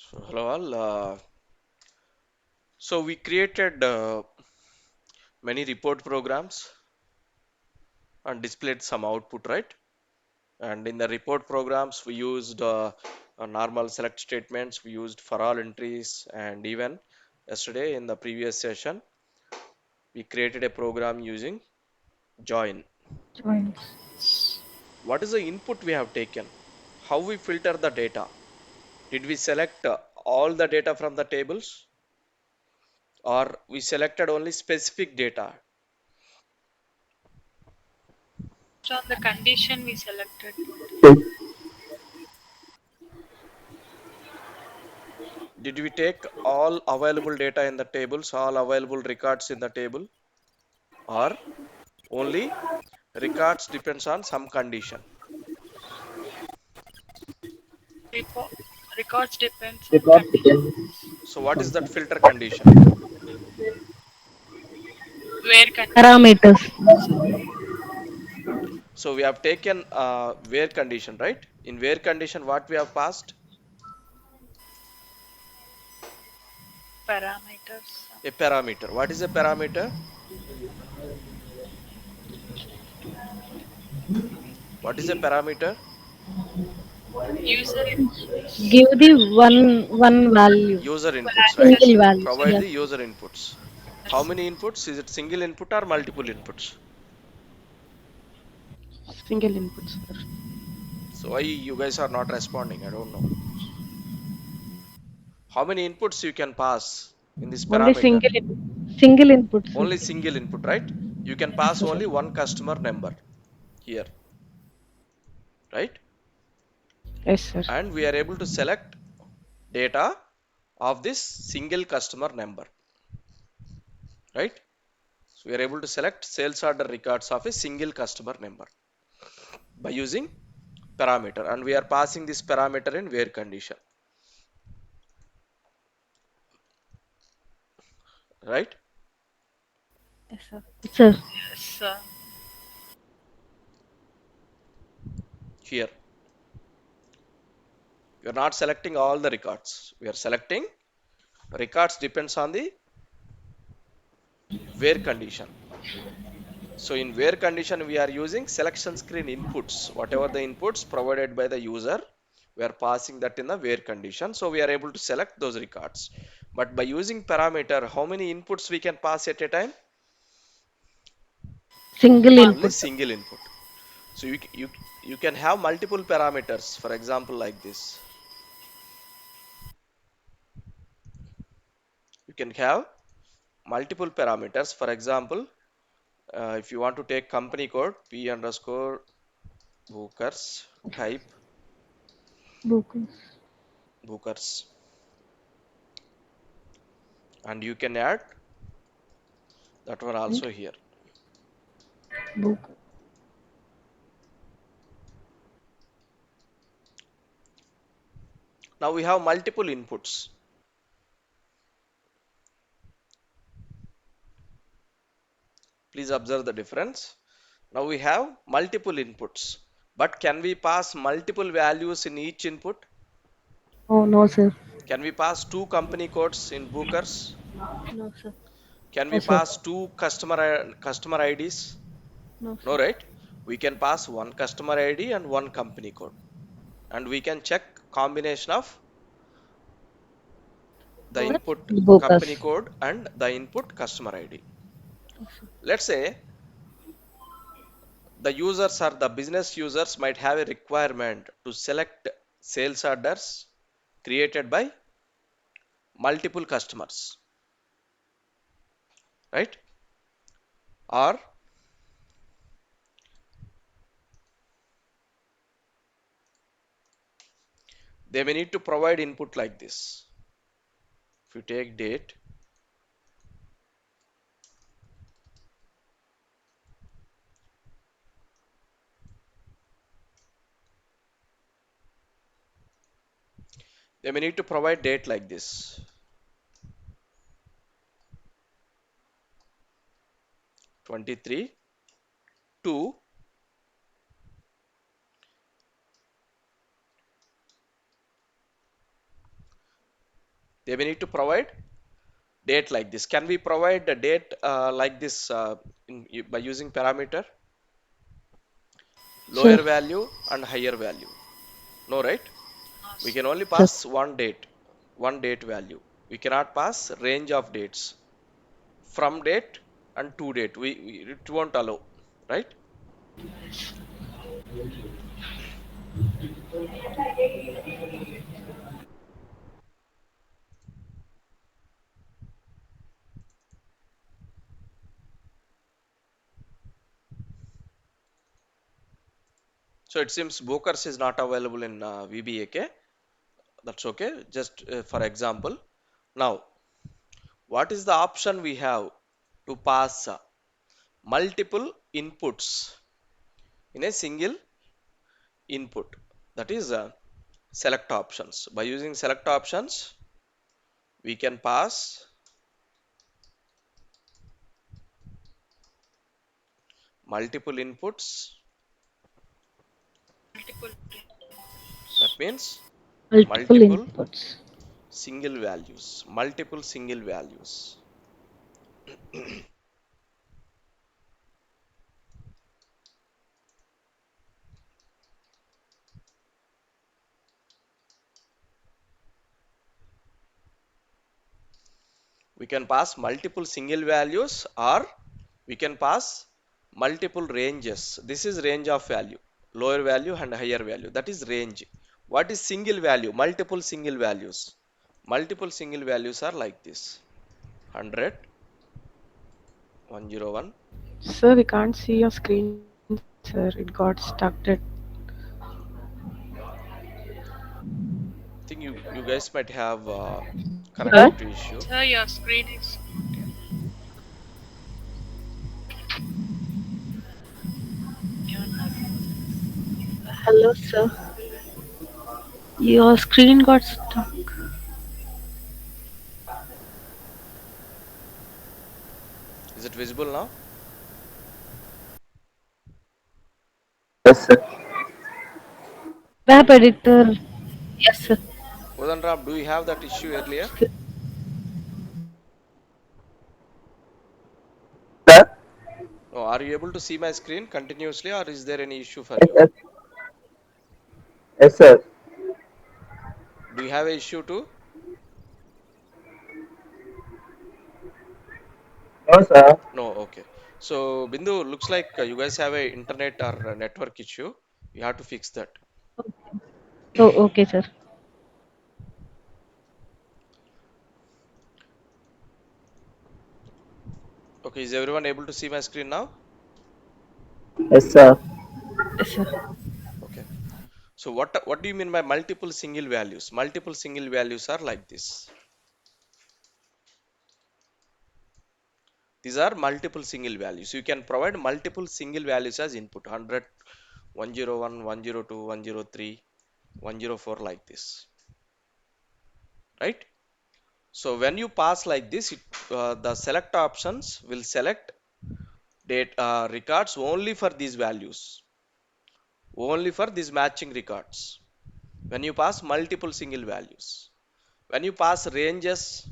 So hello all. So we created many report programs and displayed some output, right? And in the report programs, we used normal select statements. We used for all entries, and even yesterday in the previous session, we created a program using join. Joins. What is the input we have taken? How we filter the data? Did we select all the data from the tables, or we selected only specific data? Based on the condition we selected. Did we take all available data in the tables, all available records in the table, or only records depends on some condition? Repo- Records depends on Record condition. depends So what is on that filter condition? Where condition? parameters. So we have taken where condition, right? In where condition, what we have passed? Parameters. A parameter. What is a parameter? What is a parameter? User inputs. Give the one value, User inputs, right? Parameters. single value. Provide Yes, the user inputs. How Yes. many inputs? Is it single input or multiple inputs? single input, sir. So why you guys are not responding? I don't know. How many inputs you can pass in this Only parameter? single input, sir. Only single input, right? You can pass Yes, sir. only one customer number here, right? Yes, sir. And we are able to select data of this single customer number, right? So we are able to select sales order records of a single customer number by using parameter, and we are passing this parameter in where condition, right? Yes, sir. Sir. Yes. Here we are not selecting all the records. We are selecting records depends on the where condition. So in where condition we are using selection screen inputs, whatever the inputs provided by the user, we are passing that in the where condition. So we are able to select those records. But by using parameter, how many inputs we can pass at a time? Single One. Only input. single input. So you can have multiple parameters. For example, like this, you can have multiple parameters. For example, if you want to take company code P underscore bookers type Bookers. bookers, and you can add that one Right? also here. Book. Now we have multiple inputs. Please observe the difference. Now we have multiple inputs, but can we pass multiple values in each input? Oh, no, sir. Can we pass two company codes in bookers? No, sir. Can we No, sir. pass two customer IDs? No, No, sir. right? We can pass one customer ID and one company code, and we can check combination of the Both input company bookers. code and the input customer ID. Yes, sir. Let's say the users or the business users might have a requirement to select sales orders created by multiple customers, right? Or they may need to provide input like this. If you take date, they may need to provide date like this, 23 to They may need to provide date like this. Can we provide a date like this by using parameter? Sir. Lower value and higher value. No, right? No, We sir. can only Sir. pass one date value. We cannot pass range of dates. From date and to date, it won't allow, right? So it seems Bokers is not available in VBAK. That's okay. Just for example, now what is the option we have to pass multiple inputs in a single input? That is select options. By using select options, we can pass multiple inputs. Multiple. That means Multiple multiple inputs. multiple single values. We can pass multiple single values or we can pass multiple ranges. This is range of value, lower value and higher value. That is range. What is single value? Multiple single values. Multiple single values are like this: 100, 101. Sir, we can't see your screen, sir. It got stuck. I think you guys might have Sir. connectivity issue. Sir, your screen is. You're not. Hello, sir. Your screen got stuck. Is it visible now? Yes, sir. Web editor. Yes, sir. Kodanram, do you have that issue earlier? Sir? No, are you able to see my screen continuously or is there any issue for Yes, you? yes, yes, sir. Do you have a issue too? No, sir. No, okay. So, Bindu, looks like you guys have a internet or a network issue. You have to fix that. Oh, okay, sir. Okay, is everyone able to see my screen now? Yes, sir. Yes, sir. Okay. So, what do you mean by multiple single values? Multiple single values are like this. These are multiple single values. You can provide multiple single values as input: 100, 101, 102, 103, 104, like this, right? So when you pass like this, the select options will select date records only for these values, only for these matching records. When you pass multiple single values, when you pass ranges,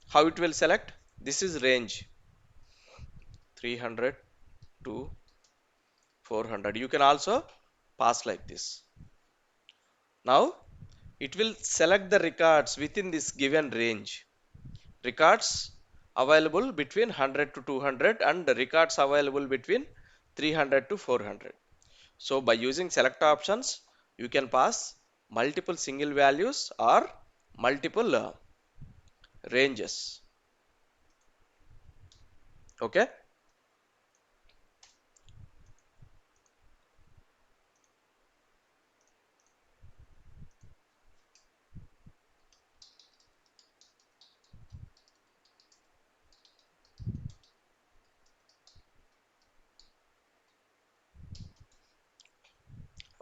how it will select? This is range 300 to 400. You can also pass like this. Now it will select the records within this given range. Records available between 100 to 200 and the records available between 300 to 400. So by using select options, you can pass multiple single values or multiple ranges. Okay.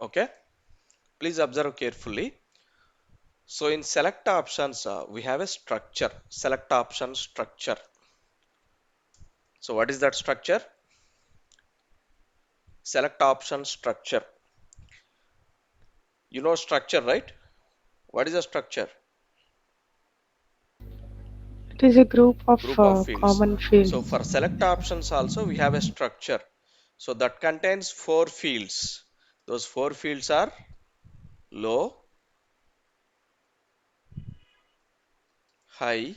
Okay. Please observe carefully. So in select options, we have a structure, select option structure. So what is that structure? Select option structure. You know structure, right? What is a structure? It is a group of Group of fields. common fields. So for select options also we have a structure. So that contains 4 fields. Those 4 fields are low, high,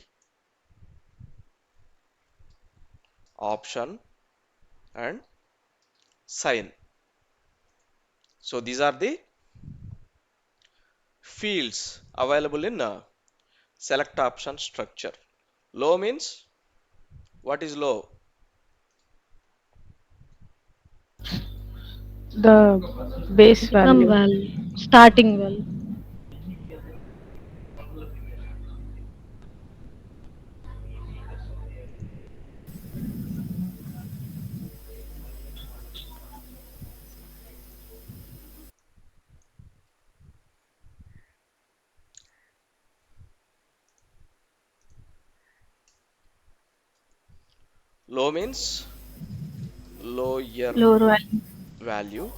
option, and sign. So these are the fields available in a select option structure. Low means, what is low? The base Some value. value. Starting value. Low means lower Lower value. value.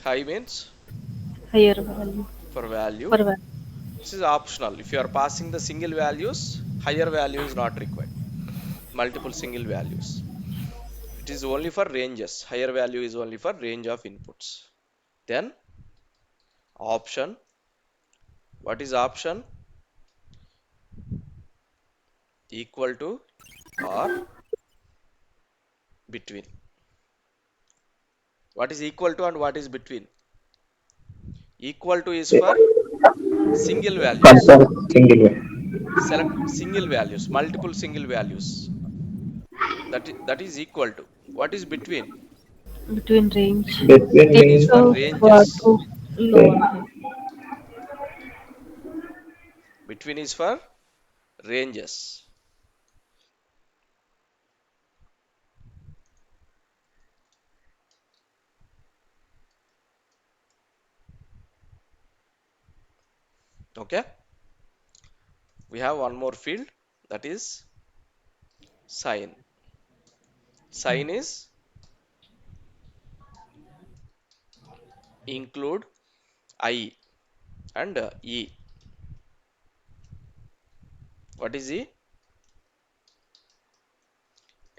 High means Higher value. for value. For value. This is optional. If you are passing the single values, higher value is not required. Multiple single values. It is only for ranges. Higher value is only for range of inputs. Then option. What is option? Equal to or between. What is equal to and what is between? Equal to is for single values. Confirm single one. Select single values, multiple single values. That is equal to. What is between? Between range. Between Between is means for So ranges. to low and high. Between is for ranges. Okay. We have one more field, that is sign. Sign is include I and E. What is E?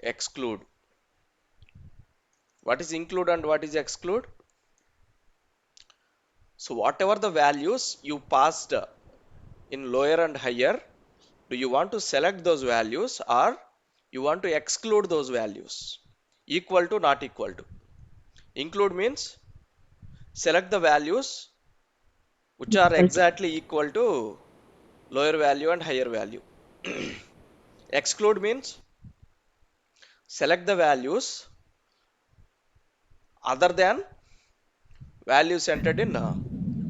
Exclude. What is include and what is exclude? So whatever the values you passed in lower and higher, do you want to select those values or you want to exclude those values? Equal to, not equal to. Include means select the values which are Equal to. exactly equal to lower value and higher value. Exclude means select the values other than values entered in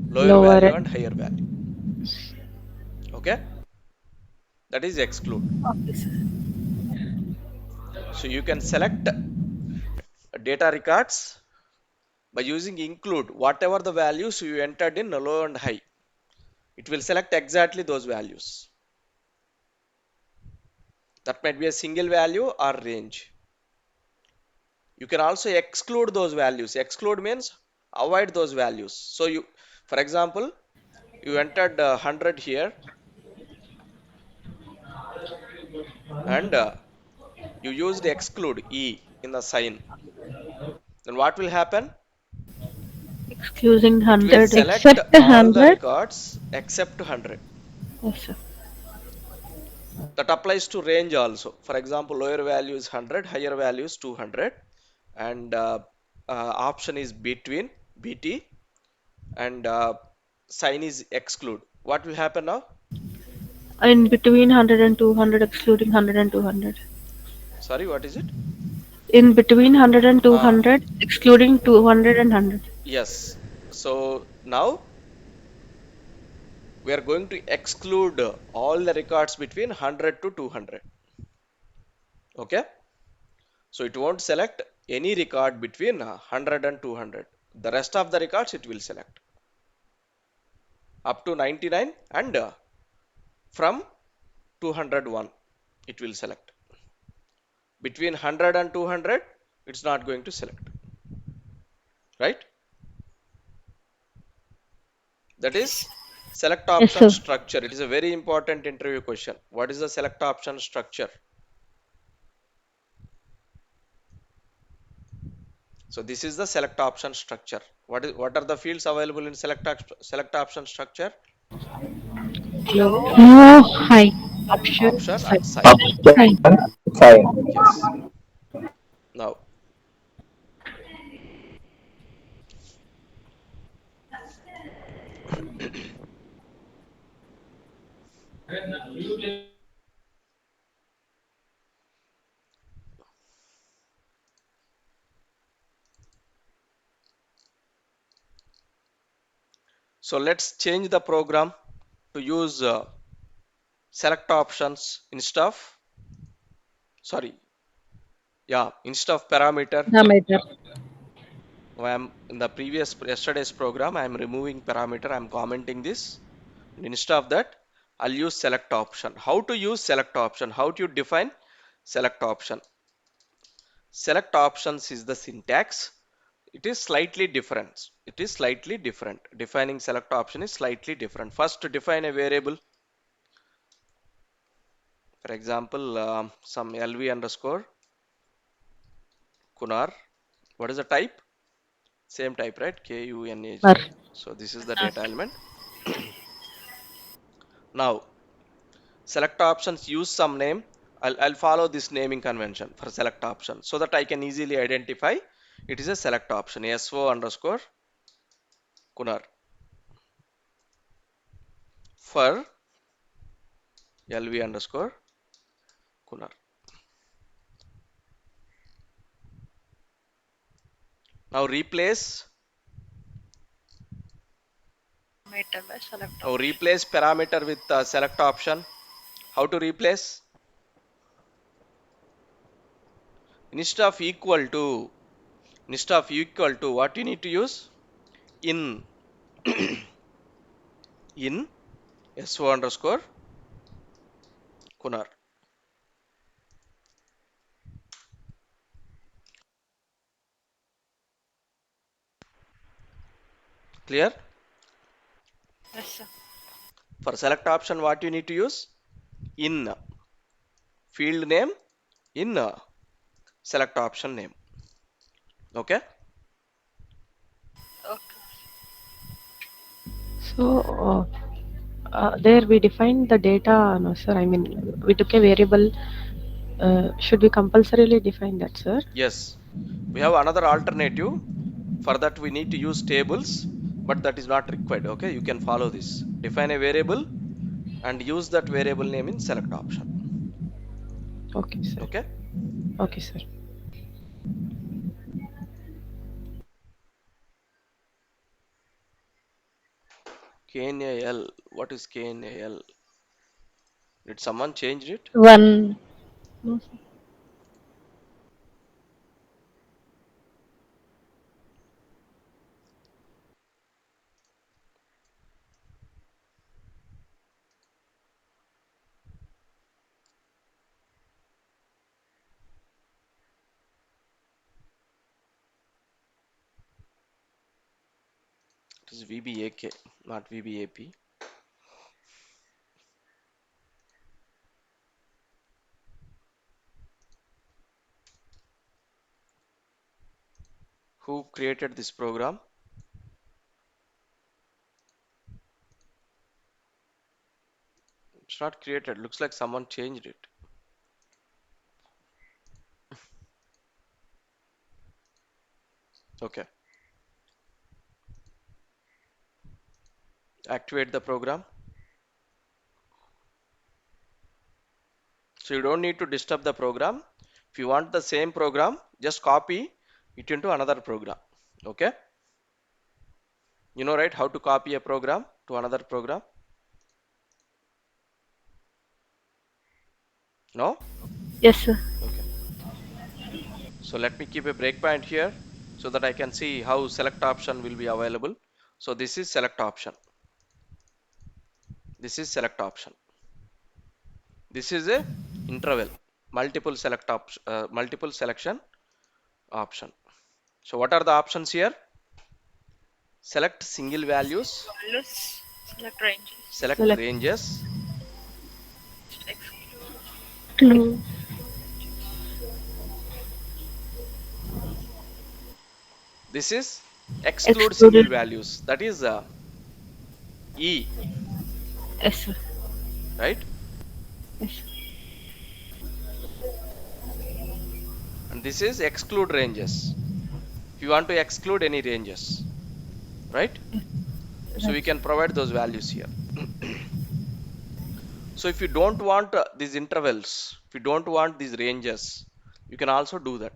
lower Lower value and end. higher value. Okay, that is exclude. Okay, sir. So you can select data records by using include. Whatever the values you entered in low and high, it will select exactly those values. That might be a single value or range. You can also exclude those values. Exclude means avoid those values. So you, for example, you entered 100 here and you used exclude E in the sign. Then what will happen? Excluding It will 100 select except all the 100. records except 100. Yes, sir. That applies to range also. For example, lower value is 100, higher value is 200, and option is between BT, and sign is exclude. What will happen now? In between 100 and 200, excluding 100 and 200. Sorry, what is it? In between 100 and Ah, 200, excluding 200 and 100. yes. So now we are going to exclude all the records between 100 to 200. Okay. So it won't select any record between 100 and 200. The rest of the records it will select up to 99 and from 201 it will select. Between 100 and 200, it's not going to select, right? That is select Yes, option sir. structure. It is a very important interview question. What is the select option structure? So this is the select option structure. What are the fields available in select option structure? Low, Low, high. Option Option side. and sign. High. Option sign. Yes. Now, so let's change the program to use select options instead of, sorry, yeah, instead of parameter. Parameter. I'm in the previous yesterday's program, I'm removing parameter. I'm commenting this. And instead of that, I'll use select option. How to use select option? How to define select option? Select options is the syntax. It is slightly different. It is slightly different. Defining select option is slightly different. First, define a variable. For example, some LV underscore Kunar. What is the type? Same type, right? KUNAG. Var. So this is the not. data element. Now, select options use some name. I'll follow this naming convention for select option so that I can easily identify it is a select option. SO underscore Kunar for LV underscore Kunar. Now replace Parameter by select now option. replace parameter with select option. How to replace? Instead of equal to what you need to use? In in SO underscore Kunar. Clear? Yes, sir. For select option, what you need to use? In field name in select option name. Okay? Okay. So there we defined the data, no sir. I mean, we took a variable. Should we compulsorily define that, sir? Yes. We have another alternative. For that, we need to use tables, but that is not required. Okay? You can follow this. Define a variable and use that variable name in select option. Okay, sir. Okay? Okay, sir. KNAL. What is KNAL? Did someone change it? One. No, sir. It is VBAK, not VBAP. Who created this program? It's not created. Looks like someone changed it. Okay. Activate the program. So you don't need to disturb the program. If you want the same program, just copy it into another program. Okay? You know, right, how to copy a program to another program? No? Yes, sir. Okay. So let me keep a breakpoint here so that I can see how select option will be available. So this is select option. This is select option. This is a interval. multiple selection option. So what are the options here? Select single values, Values, select ranges, select Select. ranges, exclude. Clue. this is exclude Excluded. single values, that is E, Yes, sir. right? Yes, sir. And this is exclude ranges, if you want to exclude any ranges, right? So we Right. can provide those values here. So if you don't want these intervals, if you don't want these ranges, you can also do that.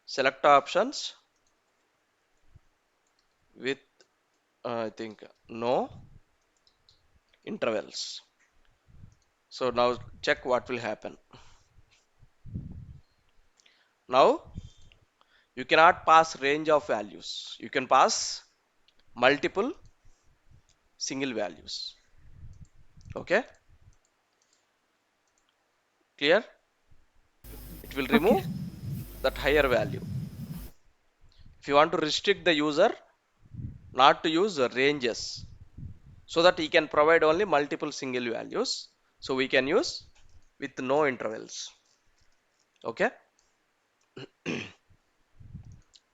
Select options with I think no intervals. So now check what will happen. Now you cannot pass range of values. You can pass multiple single values. Okay, clear? It will remove Okay. that higher value. If you want to restrict the user not to use ranges, so that he can provide only multiple single values, so we can use with no intervals. Okay,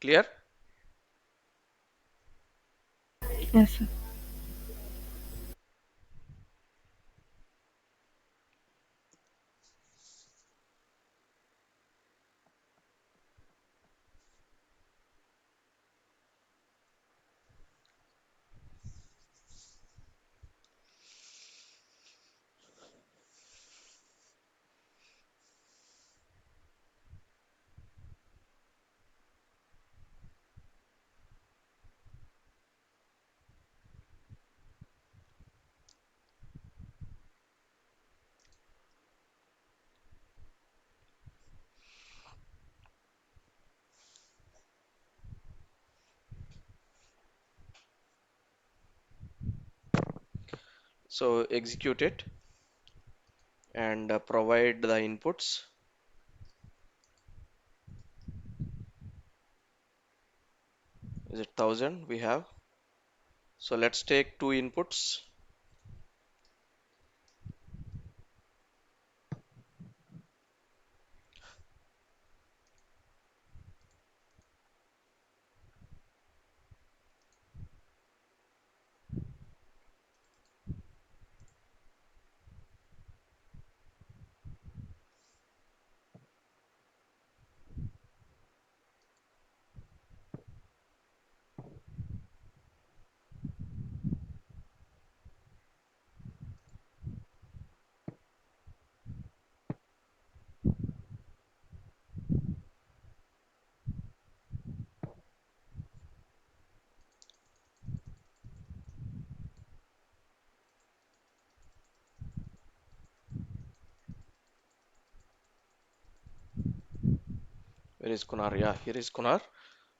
clear? Yes, sir. So execute it and provide the inputs. Is it 1000 we have? So let's take two inputs. Where is Kunar? Yeah, here is Kunar.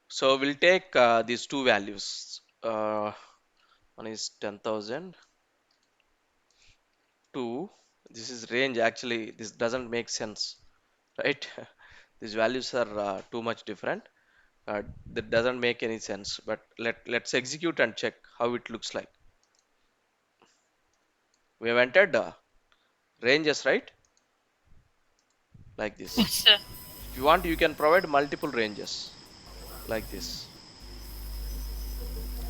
So we'll take these two values. One is 10,000. Two. This is range. Actually, this doesn't make sense, right? These values are too much different. That doesn't make any sense. But let's execute and check how it looks like. We have entered ranges, right? Like this. Yes, sir. If you want, you can provide multiple ranges like this.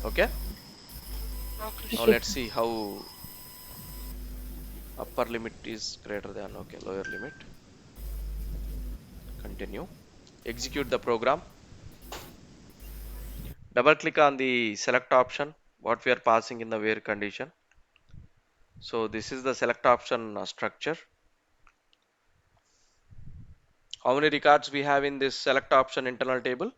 Okay. Okay. Now let's see how upper limit is greater than, okay, lower limit. Continue. Execute the program. Double click on the select option, what we are passing in the where condition. So this is the select option structure. How many records we have in this select option internal table?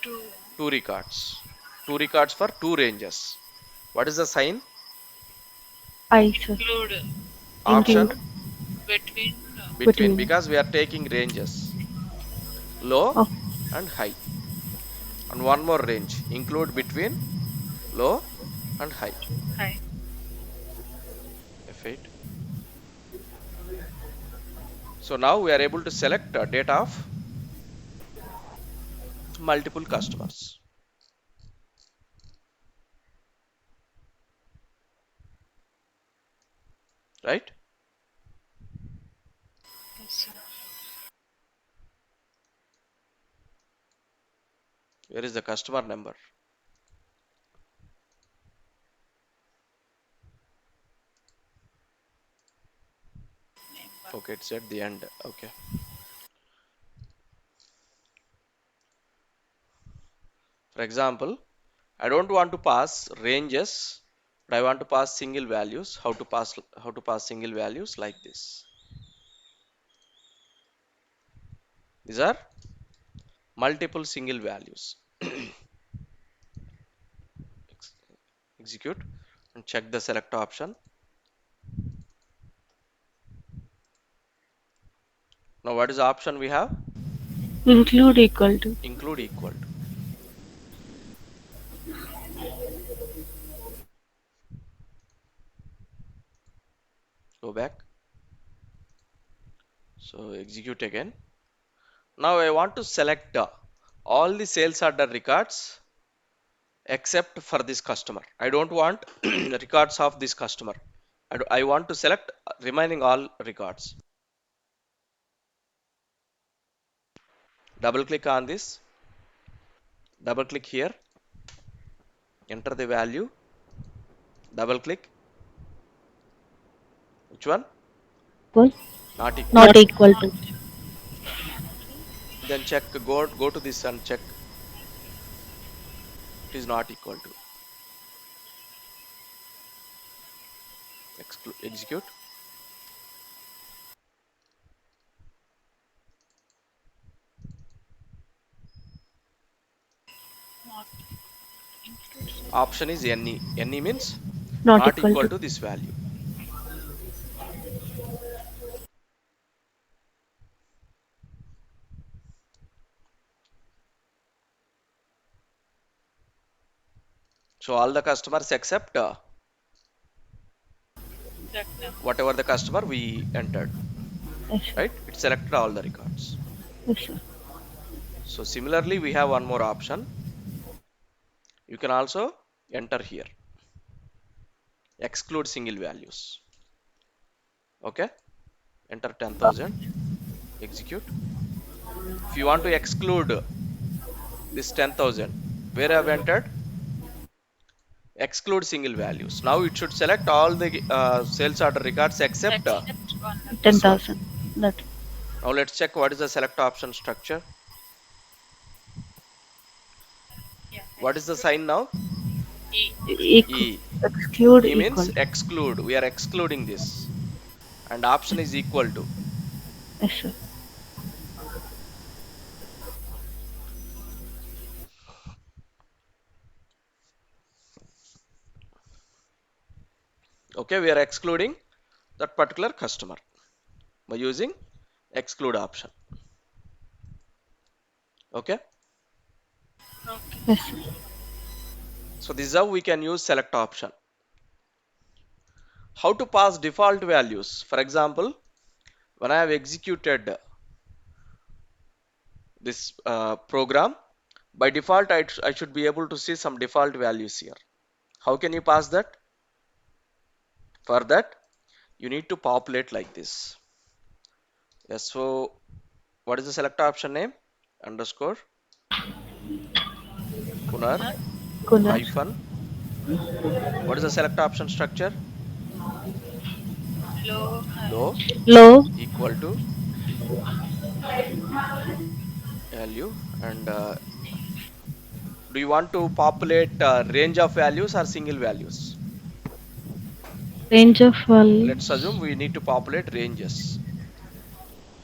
Two. Two records. Two records for two ranges. What is the sign? I, sir. Include Option between. between, Between. because we are taking ranges low Oh. and high. And one more range, include between low and high. Hi. F8. So now we are able to select data of multiple customers, right? Yes, sir. Where is the customer number? Okay, it's at the end. Okay. For example, I don't want to pass ranges, but I want to pass single values. How to pass single values like this? These are multiple single values. Execute and check the select option. Now what is the option we have? Include equal to. Include equal to. Go back. So execute again. Now I want to select all the sales order records except for this customer. I don't want records of this customer. I want to select remaining all records. Double click on this. Double click here. Enter the value. Double click. Which one? Equal. Not equal. Not equal to. Then check. Go to this and check. It is not equal to. Execute. Not include. Option is NE. NE means Not not equal equal to. to this value. So all the customers except That number. whatever the customer we entered, Yes, sir. right? It selected all the records. Yes, sir. So similarly, we have one more option. You can also enter here. Exclude single values. Okay. Enter 10,000. Execute. If you want to exclude this 10,000, where I have entered? Exclude single values. Now it should select all the sales order records except. Except one. 10,000. That. Now let's check what is the select option structure. Yeah. What is the sign now? E. E. Exclude E equal. means exclude. We are excluding this. And option is equal to. Yes, sir. Okay, we are excluding that particular customer by using exclude option. Okay. Okay. Yes, sir. So this is how we can use select option. How to pass default values? For example, when I have executed this program, by default I should be able to see some default values here. How can you pass that? For that, you need to populate like this. Yes, so what is the select option name? Underscore Kunar Kunar. hyphen. What is the select option structure? Low. Low Low. equal to value. And do you want to populate range of values or single values? Range of values. Let's assume we need to populate ranges.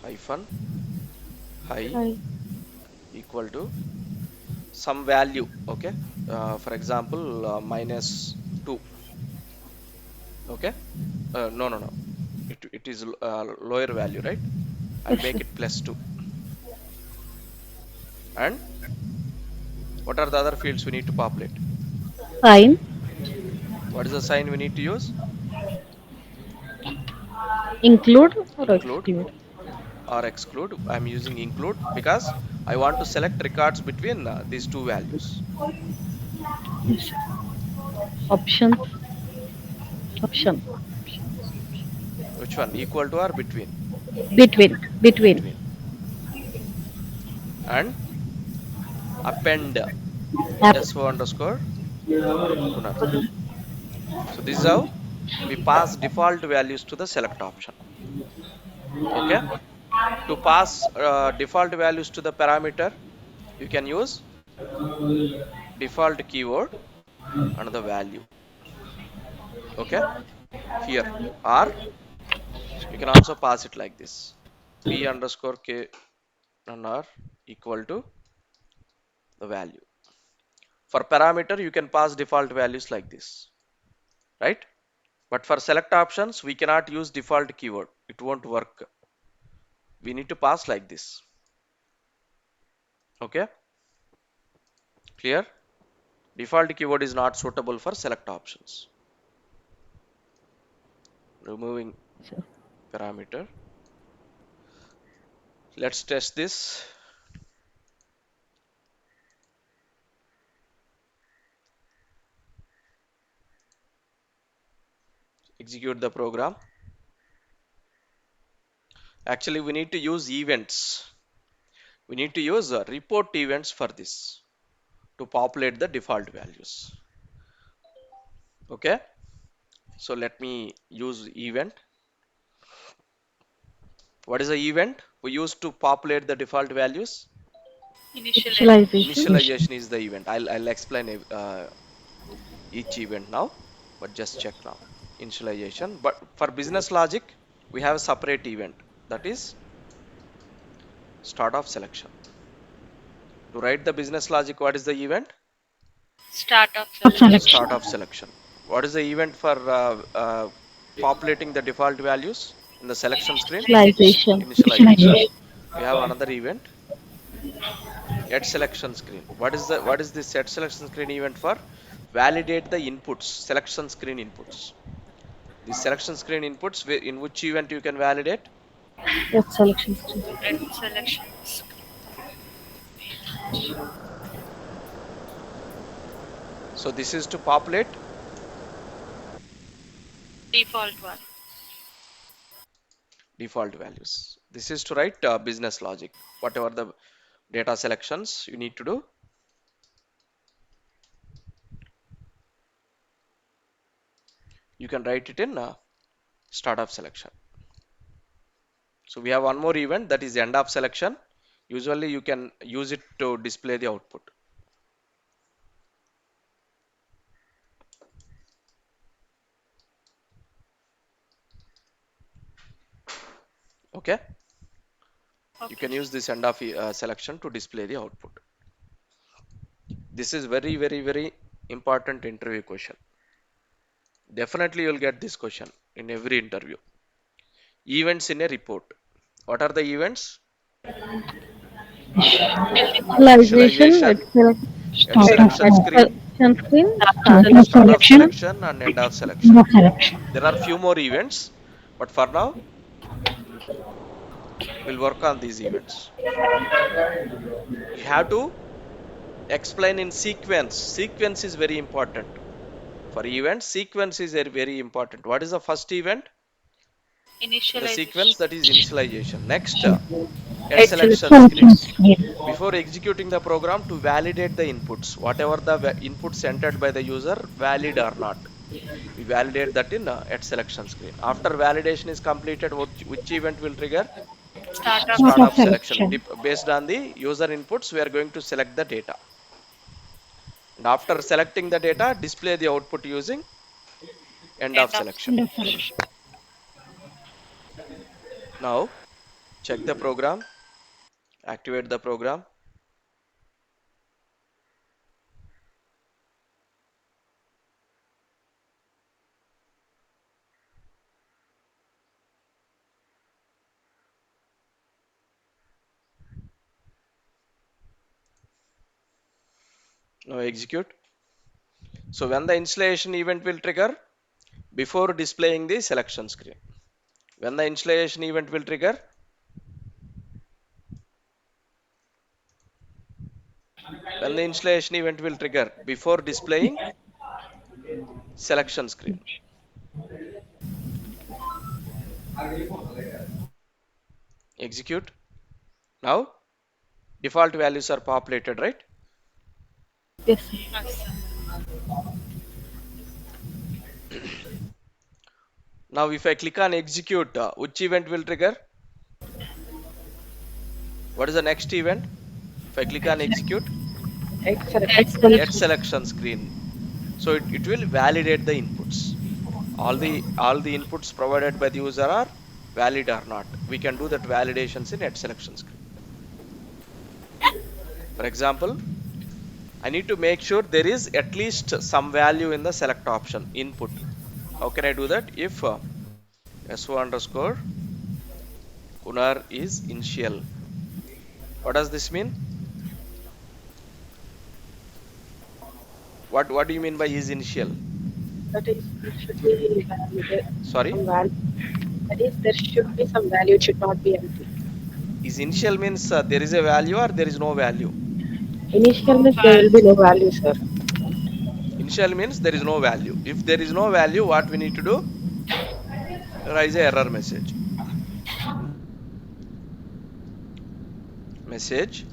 Hyphen high equal to some value. Okay. For example, -2. Okay. No. It is lower value, right? I'll Yes, make sir. it +2. And what are the other fields we need to populate? Fine. What is the sign we need to use? Include or Include. exclude? or exclude. I'm using include because I want to select records between these two values. Yes, sir. Options. Option. Which one? Equal to or between? Between. Between. Between. And append App. so underscore Gunnar. So this is how we pass default values to the select option. Okay. To pass default values to the parameter, you can use default keyword and the value. Okay. Here, or you can also pass it like this: p underscore k and r equal to the value. For parameter, you can pass default values like this, right? But for select options, we cannot use default keyword. It won't work. We need to pass like this. Okay, clear? Default keyword is not suitable for select options. Removing Sir. parameter. Let's test this. Execute the program. Actually, we need to use events. We need to use report events for this to populate the default values. Okay, so let me use event. What is the event we use to populate the default values? Initialization. Initialization. Initialization is the event. I'll explain each event now, but just check now. Initialization. But for business logic, we have a separate event, that is start of selection. To write the business logic, what is the event? Start of Of selection. selection. Start of selection. What is the event for populating the default values in the selection screen? Initialization. Initialization. We have another event, at selection screen. What is this at selection screen event for? Validate the inputs, selection screen inputs. The selection screen inputs, in which event you can validate? At selection screen. At selections. So this is to populate Default one. default values. This is to write business logic. Whatever the data selections you need to do, you can write it in start of selection. So we have one more event, that is end of selection. Usually you can use it to display the output. Okay, you can Okay. use this end of selection to display the output. This is very important interview question. Definitely you'll get this question in every interview. Events in a report. What are the events? Initialization. At Initialization, at selection selection screen, screen. start of selection, and end of selection. There are few more events, but for now we'll work on these events. You have to explain in sequence. Sequence is very important. For events, sequence is very important. What is the first event in the Initialization. sequence? That is initialization. Next, at At selection selection screen. Before executing the program, to validate the inputs, whatever the inputs entered by the user, valid or not, we validate that in at selection screen. After validation is completed, which event will trigger? Start of Start of selection. selection. Based on the user inputs, we are going to select the data. And after selecting the data, display the output using end of selection. Now, check the program, activate the program. Now execute. So when the installation event will trigger? Before displaying the selection screen. When the installation event will trigger? When the installation event will trigger? Before displaying selection screen. Execute. Now default values are populated, right? Yes, sir. Yes, sir. Now if I click on execute, which event will trigger? What is the next event? If I click on execute, Excel. at selection screen. So it will validate the inputs. All the inputs provided by the user are valid or not. We can do that validations in at selection screen. For example, I need to make sure there is at least some value in the select option input. How can I do that? If so underscore Kunar is initial. What does this mean? What do you mean by is initial? That is, it should be valid. Sorry, Some value. That is, there should be some value. It should not be empty. is initial means there is a value or there is no value. Initial No means there will be no value, sir. Initial means there is no value. If there is no value, what we need to do? Raise a error message. Message.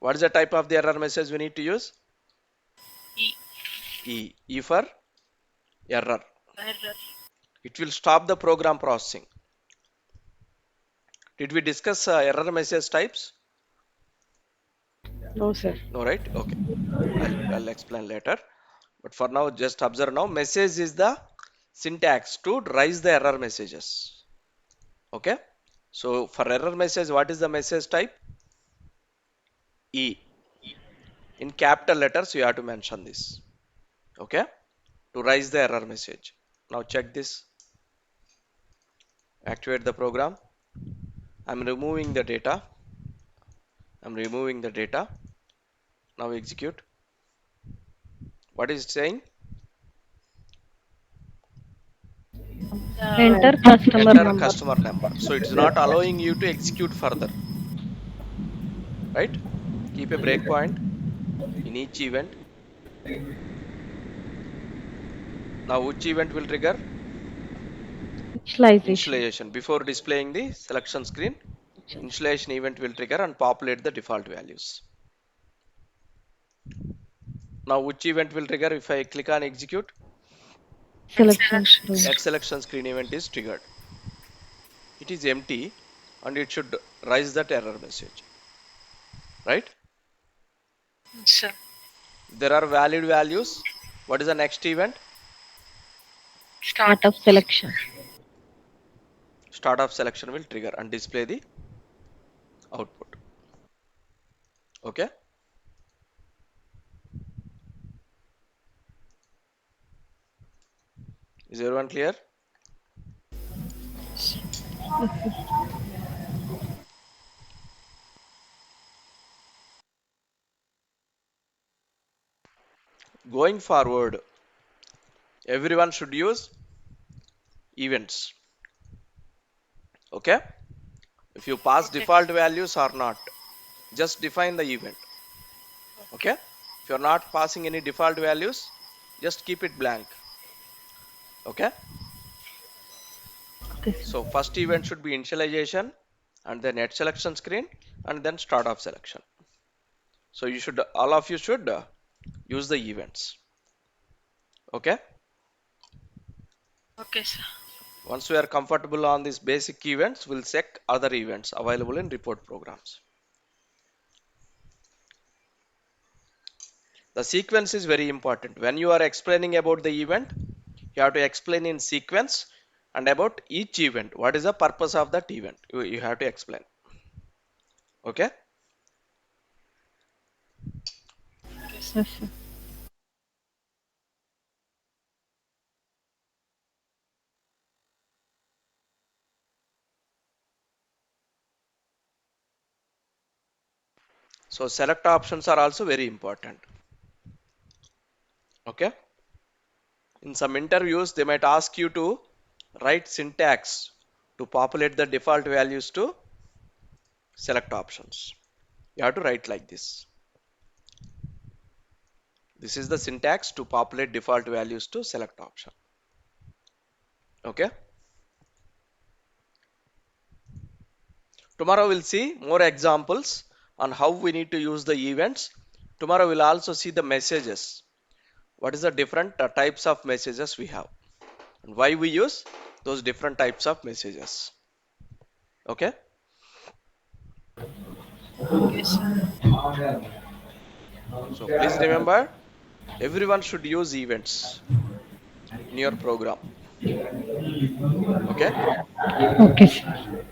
What is the type of the error message we need to use? E. E. E for error. Error. It will stop the program processing. Did we discuss error message types? No, sir. No, right? Okay. I'll explain later. But for now, just observe now. Message is the syntax to raise the error messages. Okay. So for error message, what is the message type? E. In capital letters, you have to mention this. Okay. To raise the error message. Now check this. Activate the program. I'm removing the data. Now execute. What is it saying? Enter customer Enter number. customer number. So it is not allowing you to execute further. Right? Keep a breakpoint in each event. Now which event will trigger? Initialization. Installation. Before displaying the selection screen, installation event will trigger and populate the default values. Now which event will trigger if I click on execute? Selection screen. At selection screen event is triggered. It is empty and it should raise that error message. Right? Sir. There are valid values. What is the next event? Start of selection. Start of selection will trigger and display the output. Okay. Is everyone clear? Going forward, everyone should use events. Okay. If you pass default values or not, just define the event. Okay. If you're not passing any default values, just keep it blank. Okay. Okay. So first event should be initialization and then at selection screen and then start of selection. So you should, all of you should use the events. Okay. Okay, sir. Once we are comfortable on these basic events, we'll check other events available in report programs. The sequence is very important. When you are explaining about the event, you have to explain in sequence and about each event. What is the purpose of that event? You have to explain. Okay. Yes, sir. So select options are also very important. Okay. In some interviews, they might ask you to write syntax to populate the default values to select options. You have to write like this. This is the syntax to populate default values to select option. Okay. Tomorrow we'll see more examples on how we need to use the events. Tomorrow we'll also see the messages. What is the different types of messages we have and why we use those different types of messages. Okay. Yes, sir. So please remember, everyone should use events in your program. Okay. Okay, sir.